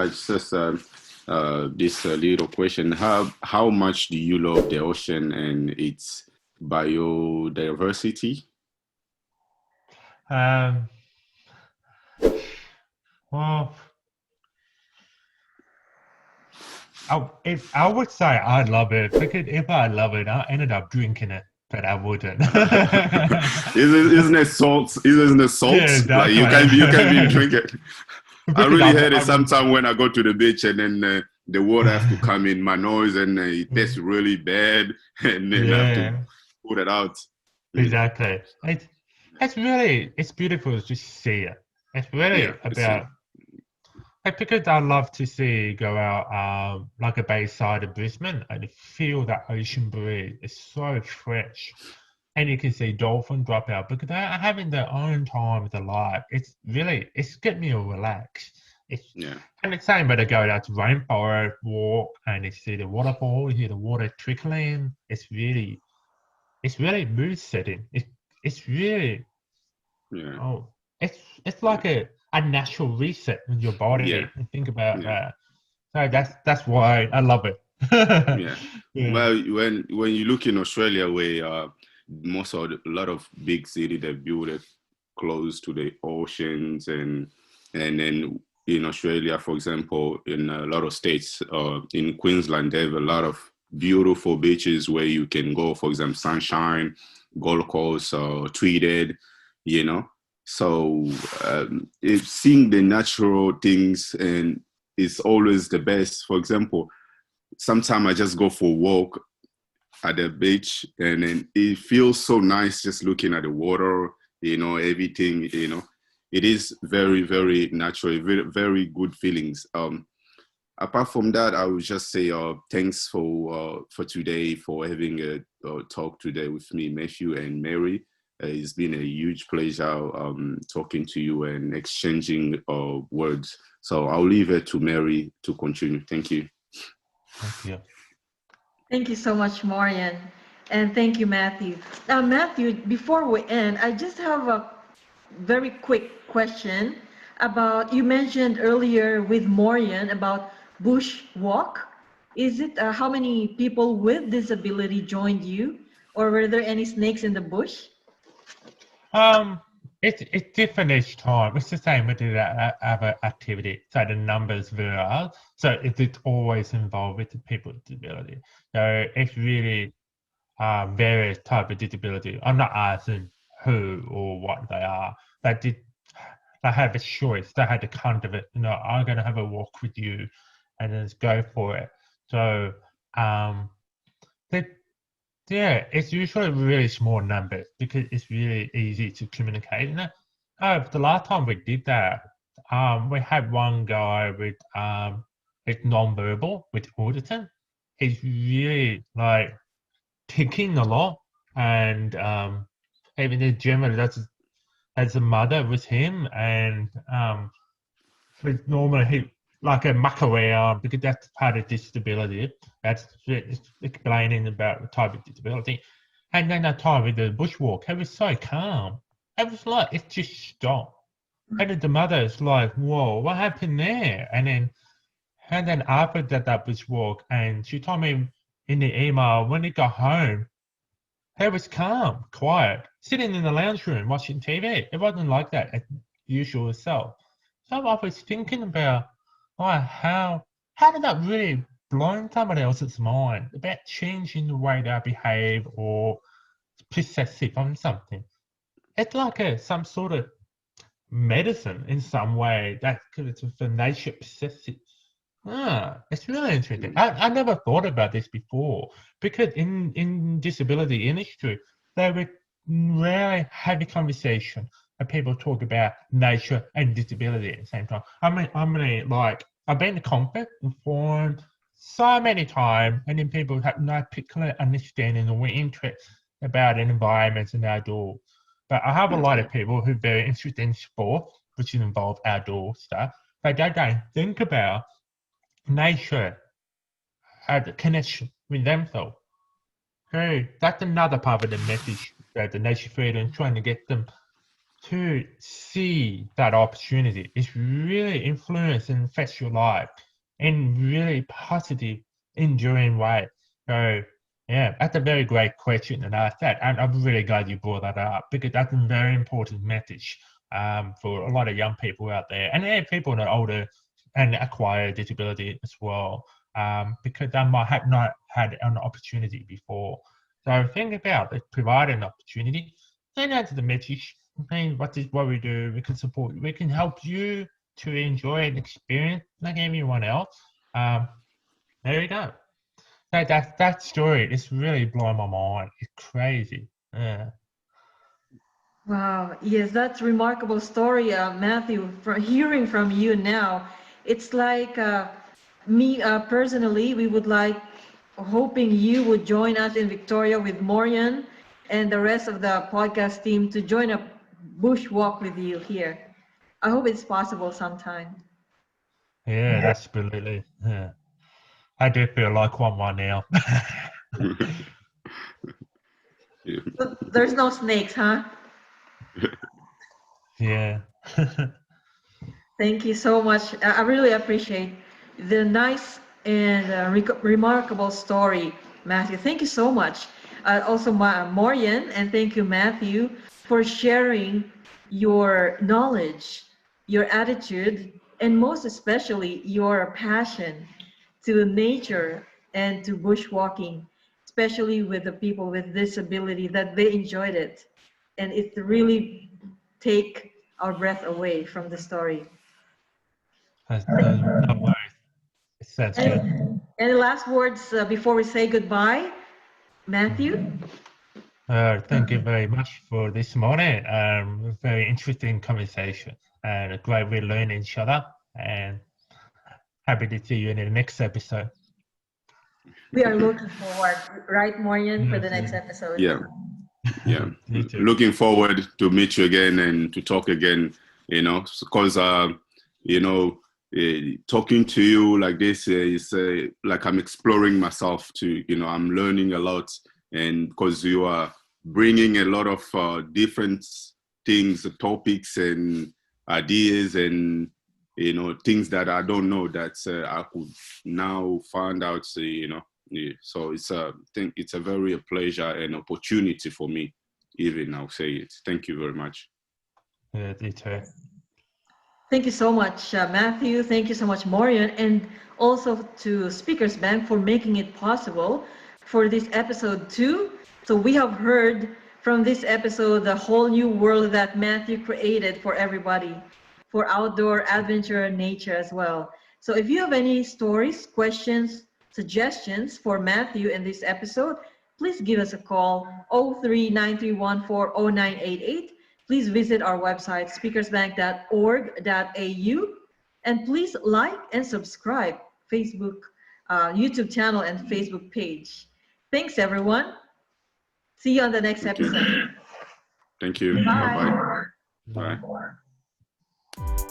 it's just this little question. How much do you love the ocean and its biodiversity? Um, well, I would say I love it because if I love it, I ended up drinking it, but I wouldn't. Isn't it salt? Isn't it salt? Yeah, Like exactly. you can't even drink it. I Because really hate I it would. sometimes when I go to the beach and then the water have to come in my nose and it tastes really bad and then I have to Yeah, put it out. Mm, exactly. It's beautiful to see it. It's yeah, really it's about because I love to see go out like a bayside of Brisbane and feel that ocean breeze. It's so fresh. And you can see dolphins drop out because they're having their own time with their life. It's getting me all relaxed. It's yeah, and it's same when they go out to rainforest walk and you see the waterfall, you hear the water trickling. It's really mood setting. It's really yeah, oh it's like a natural reset with your yeah, body and think about yeah, that. So that's why I love it. yeah. Yeah. Well, when you look in Australia, where a lot of big city they build it close to the oceans and then in Australia, for example, in a lot of states, in Queensland, they have a lot of beautiful beaches where you can go, for example, Sunshine, Gold Coast, Tweeded, you know. So if seeing the natural things and it's always the best. For example, sometimes I just go for a walk at the beach and then it feels so nice just looking at the water, everything, it is very, very natural, very, very good feelings. Apart from that, I would just say thanks for today, for having a talk today with me, Matthew and Mary. It's been a huge pleasure talking to you and exchanging words. So I'll leave it to Mary to continue. Thank you. Thank you. Thank you so much, Marian. And thank you, Matthew. Now, Matthew, before we end, I just have a very quick question about you mentioned earlier with Marian about bush walk. Is it how many people with disability joined you, or were there any snakes in the bush? Um, it's different each time. It's the same with the other activity. So the numbers vary. So it's always involved with the people with disability. So it's really various type of disability. I'm not asking who or what they are. They did. They have a choice. They had to come to it. I'm going to have a walk with you, and then just go for it. So um, they yeah, it's usually really small numbers because it's really easy to communicate. The last time we did that, we had one guy with nonverbal with autism. He's really like thinking a lot, and even in general, that's a mother with him, and but normally he like a muck around because that's part of disability. That's it's explaining about the type of disability. And then that time with the bushwalk, it was so calm. It was like it just stopped. And then the mother's like, "Whoa, what happened there?" And then after that bushwalk, and she told me in the email when he got home, it was calm, quiet, sitting in the lounge room watching TV. It wasn't like that at usual self. So I was thinking about how did that really blow in somebody else's mind about changing the way they behave or possessive on something. It's like some sort of medicine in some way that because it's for nature possessive. It's really interesting. Mm, I never thought about this before because in disability industry, they would rarely have a conversation and people talk about nature and disability at the same time. Like I've been to conference and forum so many times, and then people have no particular understanding or interest about environments and outdoors. But I have a lot okay. of people who are very interested in sport, which involve outdoor stuff, but they don't think about nature had a connection with themselves. Hey, that's another part of the message that the nature freedom trying to get them to see that opportunity is really influence and affects your life in really positive, enduring way. So yeah, that's a very great question and ask that. And I'm really glad you brought that up because that's a very important message for a lot of young people out there and people that are older and acquire disability as well, because they might have not had an opportunity before. So think about it, provide an opportunity, send out to the message, saying what is what we do, we can support you, we can help you to enjoy an experience like everyone else. There you go. That story is really blowing my mind. It's crazy. Yeah. Wow, yes, that's remarkable story, Matthew. From hearing from you now, it's like me personally, we would like hoping you would join us in Victoria with Morian and the rest of the podcast team to join a bushwalk with you here. I hope it's possible sometime. Yeah, absolutely. Yeah. I do feel like one right now. Yeah. So there's no snakes, huh? Yeah. Thank you so much. I really appreciate the nice and remarkable story, Matthew. Thank you so much. Also, Morian, and thank you, Matthew, for sharing your knowledge, your attitude, and most especially your passion to nature and to bushwalking, especially with the people with disability, that they enjoyed it. And it really take our breath away from the story. No worries. It sounds good. Any last words before we say goodbye, Matthew? Thank you very much for this morning. Very interesting conversation and a great way to learn each other. And happy to see you in the next episode. We are looking forward, right, Morian, for the next Yeah. episode. Yeah. Yeah. You too. Looking forward to meet you again and to talk again, because, talking to you like this is like I'm exploring myself too. I'm learning a lot, and because you are bringing a lot of different things, topics and ideas and, things that I don't know that I could now find out, Yeah. So I think it's a very a pleasure and opportunity for me. Even I'll say it. Thank you very much. Yeah, you too. Thank you so much, Matthew. Thank you so much, Morian, and also to Speakers Bank for making it possible for this episode too. So we have heard from this episode the whole new world that Matthew created for everybody, for outdoor adventure and nature as well. So if you have any stories, questions, suggestions for Matthew in this episode, please give us a call 0393140988. Please visit our website, speakersbank.org.au, and please like and subscribe Facebook, YouTube channel and Facebook page. Thanks, everyone. See you on the next Thank you. episode. Thank you. Bye. Bye-bye. Bye. Bye.